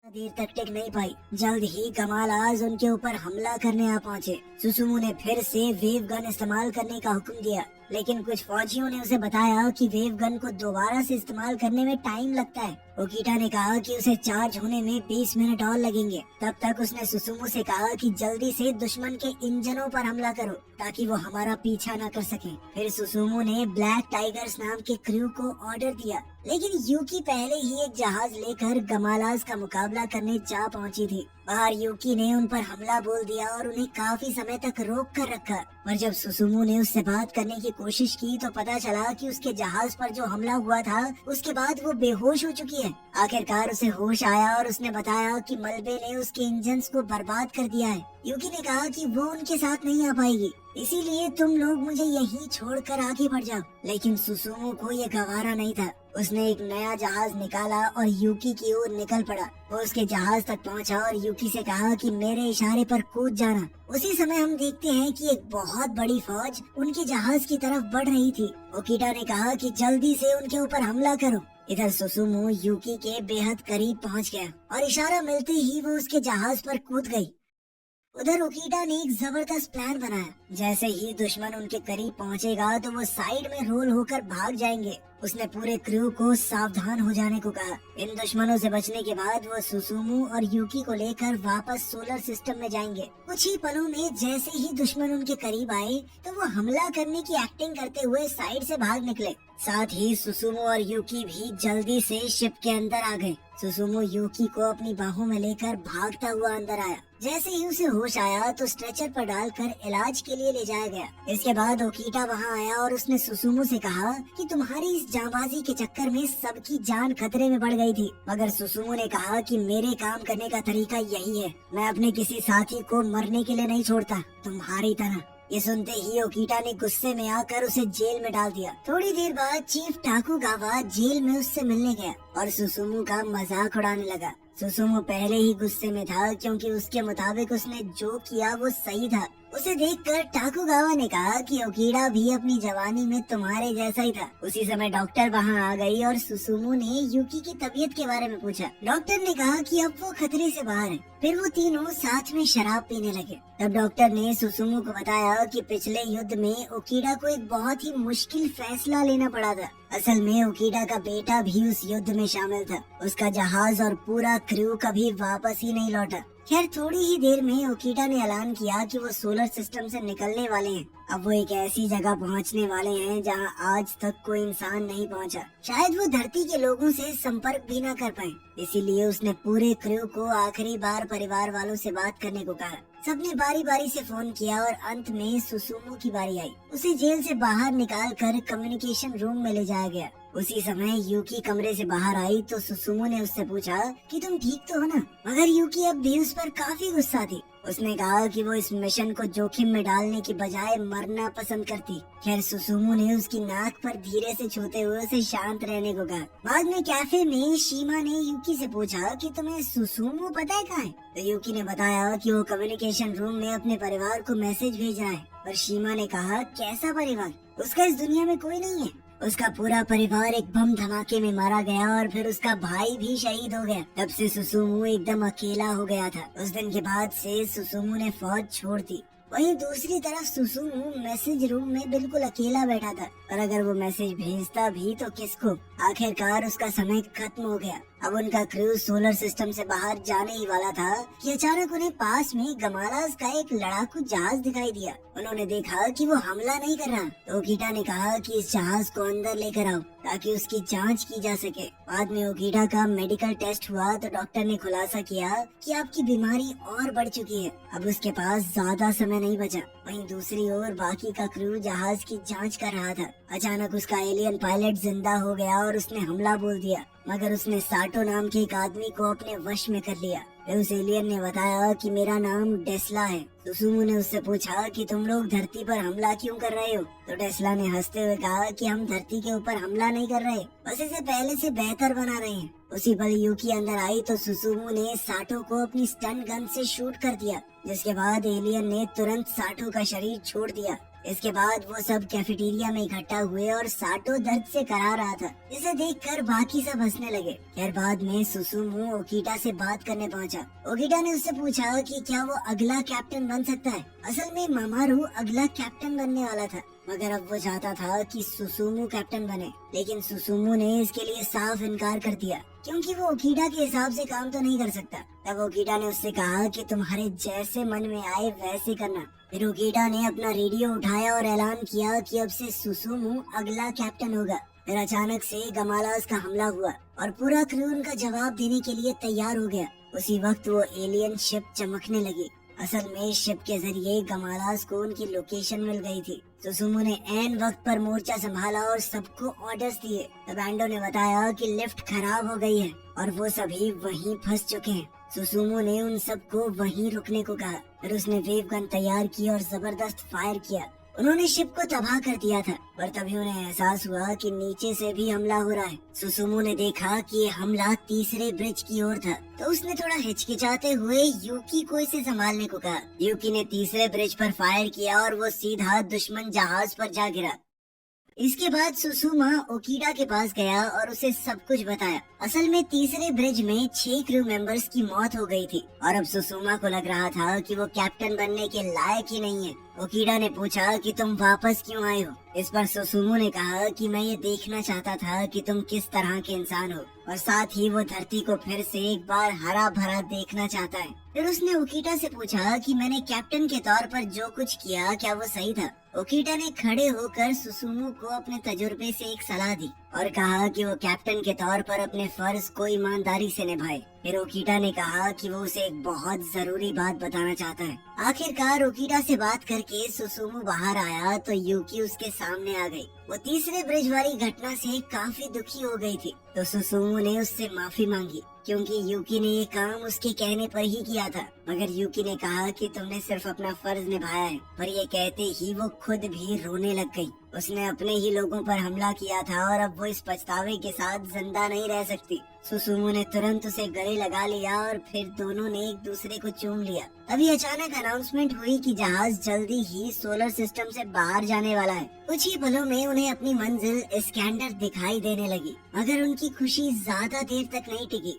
देर तक टिक नहीं पाई। जल्द ही कमालाज उनके ऊपर हमला करने आ पहुंचे। सुसुमू ने फिर से वेव गन इस्तेमाल करने का हुक्म दिया, लेकिन कुछ फौजियों ने उसे बताया कि वेव गन को दोबारा से इस्तेमाल करने में टाइम लगता है। ओकीटा ने कहा कि उसे चार्ज होने में 20 मिनट और लगेंगे। तब तक उसने सुसुमू से कहा कि जल्दी से दुश्मन के इंजनों पर हमला करो ताकि वो हमारा पीछा न कर सके। फिर सुसुमू ने ब्लैक टाइगर्स नाम के क्रू को ऑर्डर दिया, लेकिन यूकी पहले ही एक जहाज लेकर गमालाज का मुकाबला करने जा पहुंची थी। बाहर यूकी ने उन पर हमला बोल दिया और उन्हें काफी समय तक रोक कर रखा। पर जब सुसुमू ने उससे बात करने की कोशिश की तो पता चला कि उसके जहाज पर जो हमला हुआ था उसके बाद वो बेहोश हो चुकी है। आखिरकार उसे होश आया और उसने बताया कि मलबे ने उसके इंजन्स को बर्बाद कर दिया है। यूकी ने कहा कि वो उनके साथ नहीं आ पाएगी, इसीलिए तुम लोग मुझे यहीं छोड़कर आगे बढ़ जाओ। लेकिन सुसुमू को ये गवारा नहीं था। उसने एक नया जहाज निकाला और यूकी की ओर निकल पड़ा। वो उसके जहाज तक पहुंचा और यूकी से कहा कि मेरे इशारे पर कूद जाना। उसी समय हम देखते हैं कि एक बहुत बड़ी फौज उनके जहाज की तरफ बढ़ रही थी। ओकीटा ने कहा कि जल्दी से उनके ऊपर हमला करो। इधर सुसुमू यूकी के बेहद करीब पहुंच गया और इशारा मिलते ही वो उसके जहाज पर कूद गई। उधर ओकीटा ने एक जबरदस्त प्लान बनाया। जैसे ही दुश्मन उनके करीब पहुंचेगा तो वो साइड में रोल होकर भाग जाएंगे। उसने पूरे क्रू को सावधान हो जाने को कहा। इन दुश्मनों से बचने के बाद वो सुसुमू और यूकी को लेकर वापस सोलर सिस्टम में जाएंगे। कुछ ही पलों में जैसे ही दुश्मन उनके करीब आए तो वो हमला करने की एक्टिंग करते हुए साइड से भाग निकले। साथ ही सुसुमू और यूकी भी जल्दी से शिप के अंदर आ गए। सुसुमू यूकी को अपनी बाहों में लेकर भागता हुआ अंदर आया। जैसे ही उसे होश आया तो स्ट्रेचर पर डालकर इलाज के लिए ले जाया गया। इसके बाद ओकीटा वहां आया और उसने सुसुमू से कहा कि तुम्हारी इस जांबाजी के चक्कर में सबकी जान खतरे में बढ़ गई थी। मगर सुसुमू ने कहा कि मेरे काम करने का तरीका यही है, मैं अपने किसी साथी को मरने के लिए नहीं छोड़ता, तुम्हारी तरह। ये सुनते ही ओकीटा ने गुस्से में आकर उसे जेल में डाल दिया। थोड़ी देर बाद चीफ टाकुगावा जेल में उससे मिलने गया और सुसुमू का मजाक उड़ाने लगा। सुसुमू पहले ही गुस्से में था क्योंकि उसके मुताबिक उसने जो किया वो सही था। उसे देखकर टाकुगावा ने कहा कि ओकीडा भी अपनी जवानी में तुम्हारे जैसा ही था। उसी समय डॉक्टर वहां आ गई और सुसुमू ने यूकी की तबीयत के बारे में पूछा। डॉक्टर ने कहा कि अब वो खतरे से बाहर है। फिर वो तीनों साथ में शराब पीने लगे। तब डॉक्टर ने सुसुमू को बताया कि पिछले युद्ध में ओकीडा को एक बहुत ही मुश्किल फैसला लेना पड़ा था। असल में ओकीडा का बेटा भी उस युद्ध में शामिल था। उसका जहाज और पूरा क्रू कभी वापस ही नहीं लौटा। खैर थोड़ी ही देर में ओकीटा ने ऐलान किया कि वो सोलर सिस्टम से निकलने वाले हैं। अब वो एक ऐसी जगह पहुंचने वाले हैं जहां आज तक कोई इंसान नहीं पहुंचा। शायद वो धरती के लोगों से संपर्क भी न कर पाए। इसीलिए उसने पूरे क्रू को आखिरी बार परिवार वालों से बात करने को कहा। सबने बारी बारी से फोन किया और अंत में सुसुमू की बारी आई। उसे जेल से बाहर निकाल कर कम्युनिकेशन रूम में ले जाया गया। उसी समय यूकी कमरे से बाहर आई तो सुसुमू ने उससे पूछा कि तुम ठीक तो हो ना? मगर यूकी अब भी उस पर काफी गुस्सा थी। उसने कहा कि वो इस मिशन को जोखिम में डालने की बजाय मरना पसंद करती। खैर सुसुमू ने उसकी नाक पर धीरे से छूते हुए उसे शांत रहने को कहा। बाद में कैफे में शीमा ने यूकी से पूछा कि तुम्हें सुसुमू पता है कहाँ है? तो यूकी ने बताया कि वो कम्युनिकेशन रूम में अपने परिवार को मैसेज भेज रहा है। पर शीमा ने कहा कैसा परिवार? उसका इस दुनिया में कोई नहीं है। उसका पूरा परिवार एक बम धमाके में मारा गया और फिर उसका भाई भी शहीद हो गया। तब से सुसुमू एकदम अकेला हो गया था। उस दिन के बाद से सुसुमू ने फौज छोड़ दी। वहीं दूसरी तरफ सुसुमू मैसेज रूम में बिल्कुल अकेला बैठा था। और अगर वो मैसेज भेजता भी तो किसको? आखिरकार उसका समय खत्म हो गया। अब उनका क्रू सोलर सिस्टम से बाहर जाने ही वाला था कि अचानक उन्हें पास में गमालाज का एक लड़ाकू जहाज दिखाई दिया। उन्होंने देखा कि वो हमला नहीं कर रहा। तो ओकीटा ने कहा कि इस जहाज को अंदर लेकर आओ ताकि उसकी जांच की जा सके। बाद में ओकीटा का मेडिकल टेस्ट हुआ तो डॉक्टर ने खुलासा किया कि आपकी बीमारी और बढ़ चुकी है। अब उसके पास ज्यादा समय नहीं बचा। वहीं दूसरी ओर बाकी का क्रू जहाज की जांच कर रहा था। अचानक उसका एलियन पायलट जिंदा हो गया और उसने हमला बोल दिया। मगर उसने साटो नाम के एक आदमी को अपने वश में कर लिया। फिर उस एलियन ने बताया कि मेरा नाम डेस्ला है। सुसुमू ने उससे पूछा कि तुम लोग धरती पर हमला क्यों कर रहे हो? तो डेस्ला ने हंसते हुए कहा कि हम धरती के ऊपर हमला नहीं कर रहे, बस इसे पहले से बेहतर बना रहे हैं। उसी पल यूकी अंदर आई तो सुसुमू ने साटो को अपनी स्टन गन से शूट कर दिया, जिसके बाद एलियन ने तुरंत साटो का शरीर छोड़ दिया। इसके बाद वो सब कैफेटेरिया में इकट्ठा हुए और साटो दर्द से करा रहा था। इसे देखकर बाकी सब हंसने लगे। खैर बाद में सुसुमू ओकीटा से बात करने पहुंचा। ओकीटा ने उससे पूछा कि क्या वो अगला कैप्टन बन सकता है। असल में मामारू अगला कैप्टन बनने वाला था, मगर अब वो चाहता था कि सुसुमू कैप्टन बने, लेकिन सुसुमू ने इसके लिए साफ इनकार कर दिया क्योंकि वो ओकीटा के हिसाब से काम तो नहीं कर सकता। तब ओकीटा ने उससे कहा कि तुम्हारे जैसे मन में आए वैसे करना। फिर ओकीटा ने अपना रेडियो उठाया और ऐलान किया कि अब से सुसुमू अगला कैप्टन होगा। फिर अचानक से गमालास का हमला हुआ और पूरा क्रू उनका जवाब देने के लिए तैयार हो गया। उसी वक्त वो एलियन शिप चमकने लगी। असल में शिप के जरिए गमालास को उनकी लोकेशन मिल गई थी। सुसुमू ने ऐन वक्त पर मोर्चा संभाला और सबको ऑर्डर्स दिए। तब एंडो ने बताया कि लिफ्ट खराब हो गई है और वो सभी वहीं फंस चुके हैं। सुसुमू ने उन सबको वहीं रुकने को कहा। फिर उसने वेव गन तैयार की और जबरदस्त फायर किया। उन्होंने शिप को तबाह कर दिया था, पर तभी उन्हें एहसास हुआ कि नीचे से भी हमला हो रहा है। सुसुमू ने देखा कि ये हमला तीसरे ब्रिज की ओर था, तो उसने थोड़ा हिचकिचाते हुए यूकी को इसे संभालने को कहा। यूकी ने तीसरे ब्रिज पर फायर किया और वो सीधा दुश्मन जहाज पर जा गिरा। इसके बाद सुसुमा ओकीटा के पास गया और उसे सब कुछ बताया। असल में तीसरे ब्रिज में 6 क्रू मेंबर्स की मौत हो गई थी और अब सुसुमा को लग रहा था कि वो कैप्टन बनने के लायक ही नहीं है। ओकीटा ने पूछा कि तुम वापस क्यों आए हो। इस पर सुसुमू ने कहा कि मैं ये देखना चाहता था कि तुम किस तरह के इंसान हो और साथ ही वो धरती को फिर से एक बार हरा भरा देखना चाहता है। फिर उसने ओकीटा से पूछा कि मैंने कैप्टन के तौर पर जो कुछ किया क्या वो सही था। ओकीटा ने खड़े होकर सुसुमू को अपने तजुर्बे से एक सलाह दी और कहा कि वो कैप्टन के तौर पर अपने फर्ज को ईमानदारी से निभाए। फिर ओकीटा ने कहा कि वो उसे एक बहुत जरूरी बात बताना चाहता है। आखिरकार ओकीटा से बात करके सुसुमू बाहर आया तो यूकी उसके सामने आ गई। वो तीसरे ब्रिज वाली घटना से काफी दुखी हो गई थी, तो सुसुमू ने उससे माफी मांगी क्योंकि यूकी ने ये काम उसके कहने पर ही किया था। मगर यूकी ने कहा कि तुमने सिर्फ अपना फर्ज निभाया है। पर ये कहते ही वो खुद भी रोने लग गई। उसने अपने ही लोगों पर हमला किया था और अब वो इस पछतावे के साथ जिंदा नहीं रह सकती। सुसुमू ने तुरंत उसे गले लगा लिया और फिर दोनों ने एक दूसरे को चूम लिया। तभी अचानक अनाउंसमेंट हुई कि जहाज जल्दी ही सोलर सिस्टम से बाहर जाने वाला है। कुछ ही पलों में उन्हें अपनी मंजिल इस्कैंडर दिखाई देने लगी, मगर उनकी खुशी ज्यादा देर तक नहीं टिकी।